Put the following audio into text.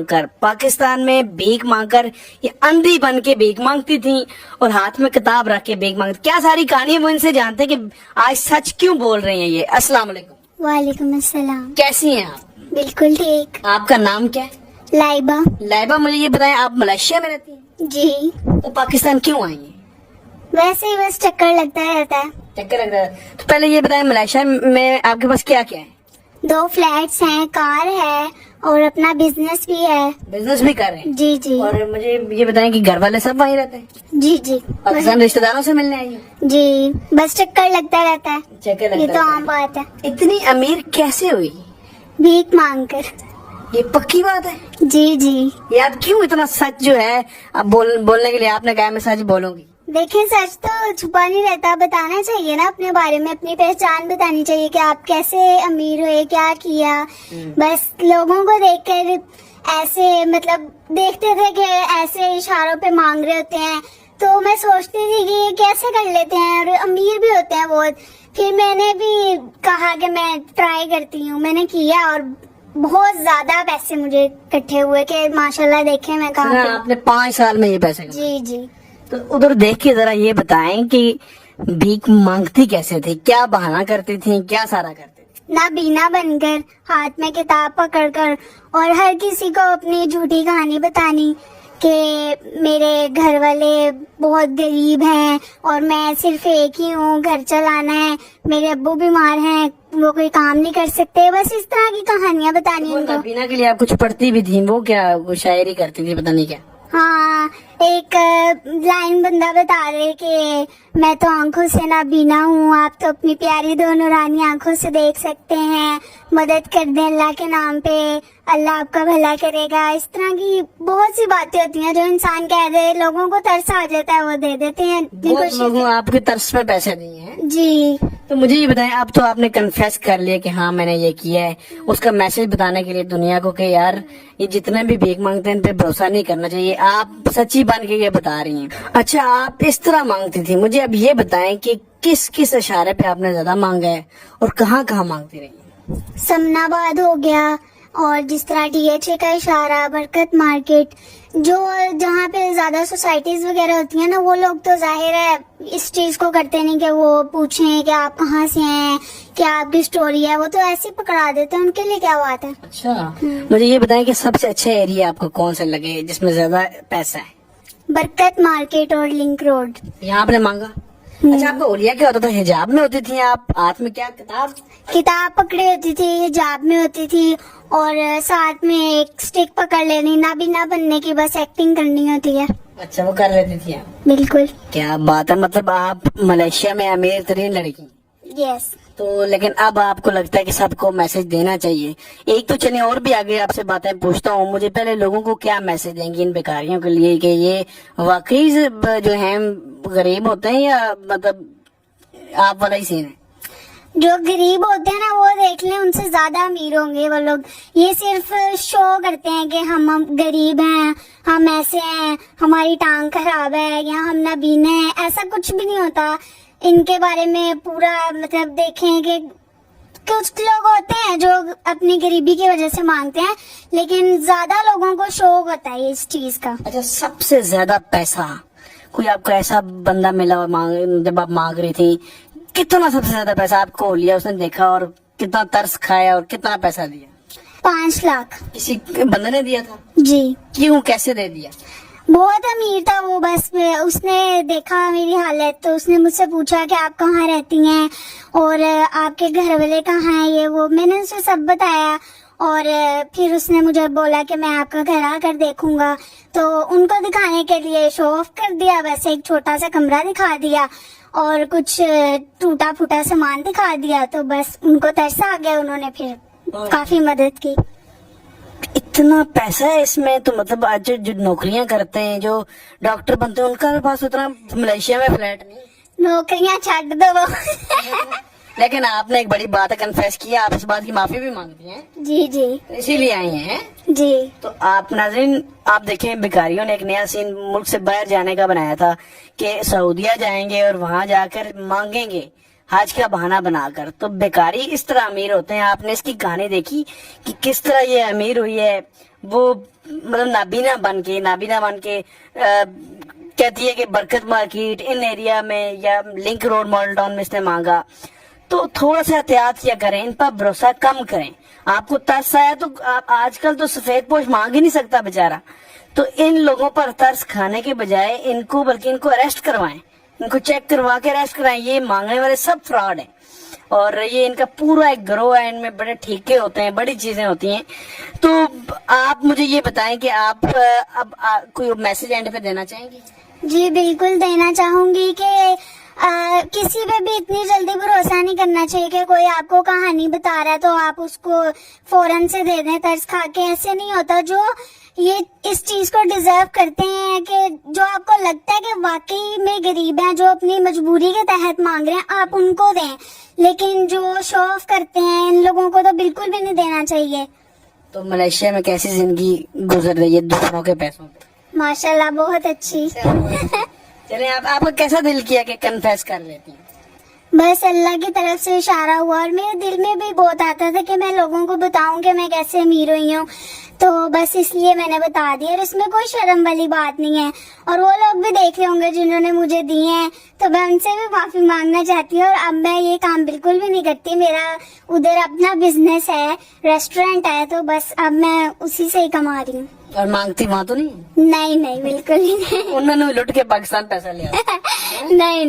कर पाकिस्तान में भीख मांगकर ये अंधी बन के भीख मांगती थी और हाथ में किताब रख के भीख मांगती। क्या सारी कहानी वो इनसे जानते हैं कि आज सच क्यों बोल रही हैं ये। अस्सलाम वालेकुम। वालेकुम अस्सलाम। कैसी हैं आप? बिल्कुल ठीक। आपका नाम क्या है? लाइबा। लाइबा, मुझे ये बताएं आप मलेशिया में रहती हैं जी। तो पाकिस्तान क्यों आई हैं? वैसे ही बस चक्कर लगता रहता है। चक्कर लग रहा है। तो पहले ये बताएं मलेशिया में आपके पास क्या क्या है? 2 फ्लैट्स हैं, कार है और अपना बिजनेस भी है। बिजनेस भी कर रहे हैं? जी जी। और मुझे ये बताएं कि घर वाले सब वहीं रहते हैं? जी जी। पाकिस्तान रिश्तेदारों से मिलने आई हैं? जी, बस चक्कर लगता रहता है। चक्कर ये लगता तो है। आम बात है। इतनी अमीर कैसे हुई? भीख मांग कर। ये पक्की बात है? जी जी। ये आप क्यों इतना सच जो है अब बोलने के लिए आपने कहा मैं सच बोलूंगी? देखिए, सच तो छुपा नहीं रहता, बताना चाहिए ना अपने बारे में, अपनी पहचान बतानी चाहिए कि आप कैसे अमीर हुए, क्या किया। बस लोगों को देखकर ऐसे मतलब देखते थे कि ऐसे इशारों पे मांग रहे होते हैं, तो मैं सोचती थी कि ये कैसे कर लेते हैं और अमीर भी होते हैं बहुत। फिर मैंने भी कहा कि मैं ट्राई करती हूँ, मैंने किया और बहुत ज्यादा पैसे मुझे इकट्ठे हुए कि माशाल्लाह देखे मैं कहा। आपने 5 साल में ये पैसे कमाए? जी जी। तो उधर देख के जरा ये बताएं कि भीख मांगती कैसे थी, क्या बहाना करती थी, क्या सारा करती थी? नाबीना बनकर, हाथ में किताब पकड़कर और हर किसी को अपनी झूठी कहानी बतानी कि मेरे घर वाले बहुत गरीब हैं और मैं सिर्फ एक ही हूँ, घर चलाना है, मेरे अब्बू बीमार हैं, वो कोई काम नहीं कर सकते। बस इस तरह की कहानियां बतानी वो उनको। नबीना के लिए आप कुछ पढ़ती भी थी? वो क्या वो शायरी करती थी, पता नहीं क्या? हाँ, एक लाइन बंदा बता रहे कि मैं तो आंखों से नाबीना हूँ, आप तो अपनी प्यारी 2 नूरानी आंखों से देख सकते हैं, मदद कर दे अल्लाह के नाम पे, अल्लाह आपका भला करेगा। इस तरह की बहुत सी बातें होती हैं जो इंसान कह दे, लोगों को तरस आ जाता है, वो दे देते हैं। बहुत लोगों आपके तरस पे पैसे दिए हैं। जी। तो मुझे ये बताएं, अब तो आपने कन्फेस कर लिया कि हाँ मैंने ये किया है, उसका मैसेज बताने के लिए दुनिया को कि यार ये जितने भी भीख मांगते हैं इन पे भरोसा नहीं करना चाहिए, आप सच्ची बन के ये बता रही हैं। अच्छा, आप इस तरह मांगती थी, मुझे अब ये बताएं कि किस किस इशारे पे आपने ज्यादा मांगा है और कहाँ कहाँ मांगती रही? समनाबाद हो गया और जिस तरह DHA का इशारा, बरकत मार्केट, जो जहाँ पे ज्यादा सोसाइटीज वगैरह होती हैं ना, वो लोग तो जाहिर है इस चीज को करते नहीं कि वो पूछें कि आप कहाँ से हैं, क्या आपकी स्टोरी है, वो तो ऐसे ही पकड़ा देते हैं, उनके लिए क्या बात है। अच्छा, मुझे ये बताएं कि सबसे अच्छा एरिया आपको कौन सा लगे जिसमें ज्यादा पैसा है? बरकत मार्केट और लिंक रोड। यहाँ आपने मांगा? अच्छा, आपका ओलिया क्या होता था? हिजाब में होती थी आप? हाथ में क्या किताब पकड़ी होती थी, हिजाब में होती थी और साथ में एक स्टिक पकड़ लेनी, नाबीना बनने की बस एक्टिंग करनी होती है। अच्छा, वो कर लेती थी आप? बिल्कुल। क्या बात है, मतलब आप मलेशिया में अमीर तरीन लड़की। यस। तो लेकिन अब आपको लगता है कि सबको मैसेज देना चाहिए। एक तो चलिए और भी आगे आपसे बातें पूछता हूँ, मुझे पहले लोगों को क्या मैसेज देंगे इन बेकारियों के लिए कि ये वाकई जो हैं गरीब होते हैं या मतलब आप वाला ही सीन है? जो गरीब होते हैं ना, वो देख लें, उनसे ज्यादा अमीर होंगे वो लोग। ये सिर्फ शो करते हैं कि हम गरीब हैं, हम ऐसे हैं, हमारी टांग खराब है या हम नाबीना हैं, ऐसा कुछ भी नहीं होता। इनके बारे में पूरा मतलब देखें कि कुछ लोग होते हैं जो अपनी गरीबी की वजह से मांगते हैं, लेकिन ज्यादा लोगों को शौक होता है इस चीज का। अच्छा, सबसे ज्यादा पैसा कोई आपको ऐसा बंदा मिला और जब आप मांग रही थी, कितना सबसे ज्यादा पैसा आपको लिया उसने देखा और कितना तरस खाया और कितना पैसा दिया? 5 लाख। किसी बंदे ने दिया था? जी। क्यों, कैसे दे दिया? बहुत अमीर था वो, बस उसने देखा मेरी हालत तो उसने मुझसे पूछा कि आप कहाँ रहती हैं और आपके घर वाले कहाँ हैं, ये वो। मैंने उसे सब बताया और फिर उसने मुझे बोला कि मैं आपका घर आकर देखूंगा, तो उनको दिखाने के लिए शो ऑफ कर दिया, बस एक छोटा सा कमरा दिखा दिया और कुछ टूटा फूटा सामान दिखा दिया, तो बस उनको तरस आ गया, उन्होंने फिर काफी मदद की। इतना पैसा है इसमें, तो मतलब आज जो नौकरियां करते हैं, जो डॉक्टर बनते हैं, उनका पास उतना मलेशिया में फ्लैट नहीं। नौकरियां छੱਡ दो। लेकिन आपने एक बड़ी बात कन्फेस किया, आप इस बात की माफी भी मांगती हैं? जी जी। इसीलिए आई हैं? जी। तो आप नाज़रीन, आप देखें भिखारियों ने एक नया सीन मुल्क से बाहर जाने का बनाया था कि सऊदीया जाएंगे और वहां जाकर मांगेंगे, حج کا بہانہ بنا کر. تو بیکاری اس طرح امیر ہوتے ہیں. آپ نے اس کی کہانی دیکھی کہ کس طرح یہ امیر ہوئی ہے. وہ مطلب نابینا بن کے کہتی ہے کہ برکت مارکیٹ ان ایریا میں یا لنک روڈ ماڈل ٹاؤن میں اس نے مانگا. تو تھوڑا سا احتیاط کیا کریں, ان پر بھروسہ کم کریں. آپ کو ترس آیا تو آج کل تو سفید پوش مانگ ہی نہیں سکتا بیچارہ. تو ان لوگوں پر ترس کھانے کے بجائے ان کو اریسٹ کروائیں, ان کو چیک کروا کے اریسٹ کرائیں. یہ مانگنے والے سب فراڈ ہیں اور یہ ان کا پورا ایک گروہ ہے. ان میں بڑے ٹھیکے ہوتے ہیں, بڑی چیزیں ہوتی ہیں. تو آپ مجھے یہ بتائیں کہ آپ اب کوئی میسج اینڈ پہ دینا چاہیں گے؟ جی بالکل دینا چاہوں گی کہ کسی پہ بھی اتنی جلدی بھروسہ نہیں کرنا چاہیے کہ کوئی آپ کو کہانی بتا رہا ہے تو آپ اس کو فوراً سے دے دیں ترس کھا کے. ایسے نہیں ہوتا. جو یہ اس چیز کو ڈیزرو کرتے ہیں کہ جو آپ کو لگتا ہے کہ واقعی میں غریب ہیں, جو اپنی مجبوری کے تحت مانگ رہے ہیں, آپ ان کو دیں. لیکن جو شو آف کرتے ہیں ان لوگوں کو تو بالکل بھی نہیں دینا چاہیے. تو ملیشیا میں کیسی زندگی گزر رہی ہے دوسروں کے پیسوں پہ؟ ماشاءاللہ بہت اچھی. چلیں آپ کا کیسا دل کیا کہ کنفیس کر لیتی ہیں؟ بس اللہ کی طرف سے اشارہ ہوا اور میرے دل میں بھی بہت آتا تھا کہ میں لوگوں کو بتاؤں کہ میں کیسے امیر ہوئی ہوں. تو بس اس لیے میں نے بتا دیا اور اس میں کوئی شرم والی بات نہیں ہے. اور وہ لوگ بھی دیکھ رہے ہوں گے جنہوں نے مجھے دیے ہیں, تو میں ان سے بھی معافی مانگنا چاہتی ہوں. اور اب میں یہ کام بالکل بھی نہیں کرتی. میرا ادھر اپنا بزنس ہے, ریسٹورینٹ ہے, تو بس اب میں اسی سے ہی کما رہی ہوں. اور مانگتی وہاں تو نہیں؟ نہیں بالکل ہی نہیں. انہوں نے لٹ کے پاکستان پیسہ لیا؟ نہیں